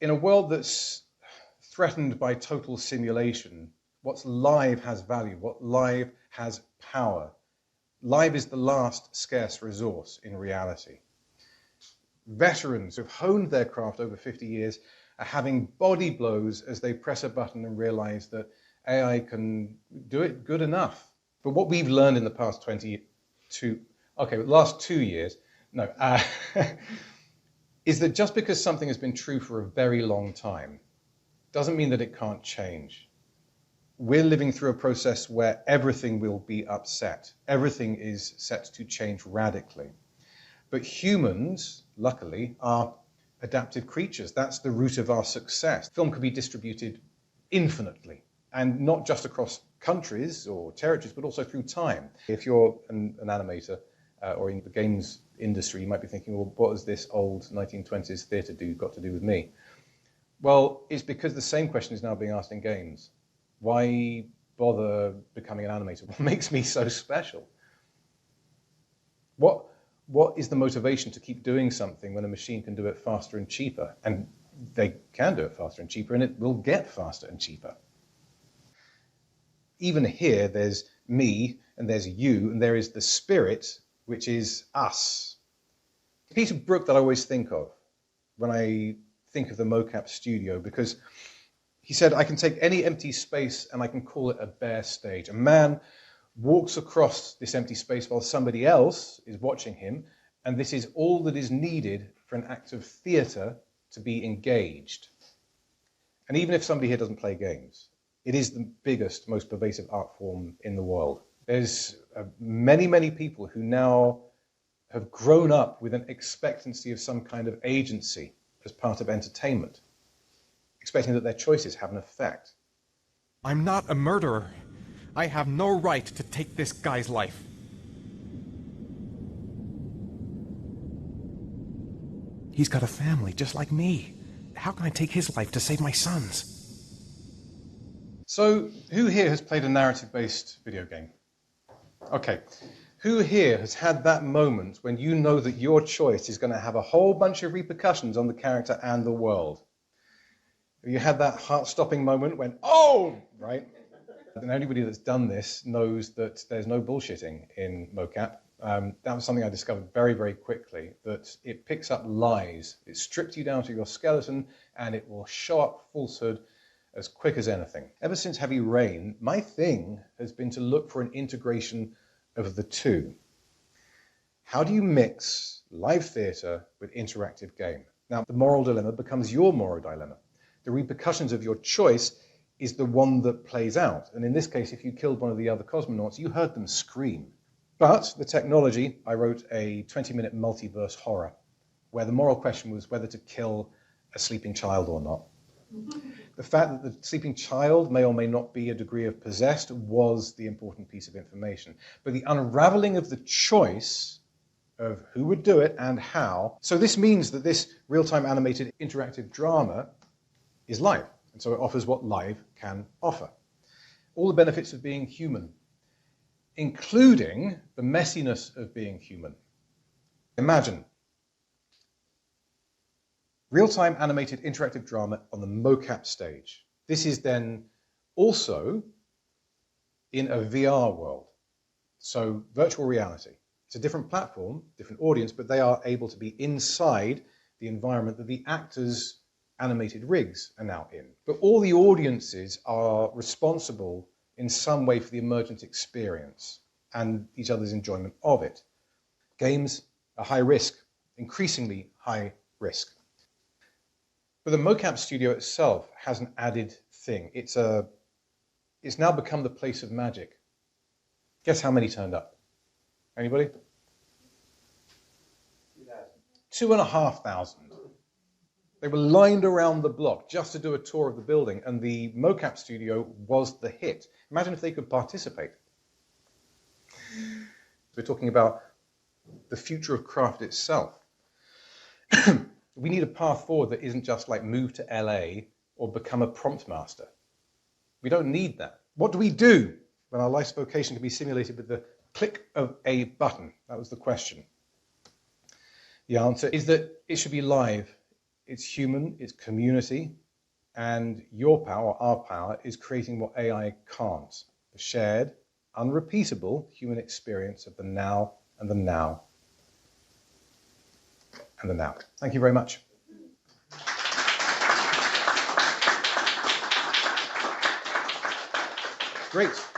In a world that's threatened by total simulation, what's live has value, what live has power. Live is the last scarce resource in reality. Veterans who've honed their craft over 50 years are having body blows as they press a button and realize that AI can do it good enough. But what we've learned in the past last 2 years, is that just because something has been true for a very long time doesn't mean that it can't change. We're living through a process where everything will be upset. Everything is set to change radically. But humans, luckily, are adaptive creatures. That's the root of our success. Film can be distributed infinitely, and not just across countries or territories, but also through time. If you're an animator or in the games industry, you might be thinking, well, what has this old 1920s theatre got to do with me? Well, it's because the same question is now being asked in games. Why bother becoming an animator? What makes me so special? What is the motivation to keep doing something when a machine can do it faster and cheaper? And they can do it faster and cheaper, and it will get faster and cheaper. Even here, there's me, and there's you, and there is the spirit, which is us. Peter Brook that I always think of when I think of the Mocap studio, because he said, I can take any empty space and I can call it a bare stage. A man walks across this empty space while somebody else is watching him, and this is all that is needed for an act of theatre to be engaged. And even if somebody here doesn't play games, it is the biggest, most pervasive art form in the world. There's many, many people who now have grown up with an expectancy of some kind of agency as part of entertainment, expecting that their choices have an effect. I'm not a murderer. I have no right to take this guy's life. He's got a family just like me. How can I take his life to save my son's? So, who here has played a narrative-based video game? Okay. Who here has had that moment when you know that your choice is going to have a whole bunch of repercussions on the character and the world? Have you had that heart-stopping moment when, oh, right? And anybody that's done this knows that there's no bullshitting in Mocap. That was something I discovered very, very quickly, that it picks up lies. It strips you down to your skeleton, and it will show up falsehood as quick as anything. Ever since Heavy Rain, my thing has been to look for an integration of the two. How do you mix live theatre with interactive game? Now, the moral dilemma becomes your moral dilemma. The repercussions of your choice is the one that plays out. And in this case, if you killed one of the other cosmonauts, you heard them scream. But the technology, I wrote a 20-minute multiverse horror, where the moral question was whether to kill a sleeping child or not. The fact that the sleeping child may or may not be a degree of possessed was the important piece of information. But the unraveling of the choice of who would do it and how. So this means that this real-time animated interactive drama is live. And so it offers what live can offer. All the benefits of being human, including the messiness of being human. Imagine real-time animated interactive drama on the Mocap stage. This is then also in a VR world, so virtual reality. It's a different platform, different audience, but they are able to be inside the environment that the actors' animated rigs are now in. But all the audiences are responsible in some way for the emergent experience and each other's enjoyment of it. Games are high risk, increasingly high risk. But the Mocap studio itself has an added thing. It's now become the place of magic. Guess how many turned up? Anybody? 2,500. They were lined around the block just to do a tour of the building, and the Mocap studio was the hit. Imagine if they could participate. We're talking about the future of craft itself. We need a path forward that isn't just like move to LA or become a prompt master. We don't need that. What do we do when our life's vocation can be simulated with the click of a button? That was the question. The answer is that it should be live. it's human, it's community, and your power, our power, is creating what AI can't. The shared, unrepeatable human experience of the now and the now and the now. Thank you very much. Great.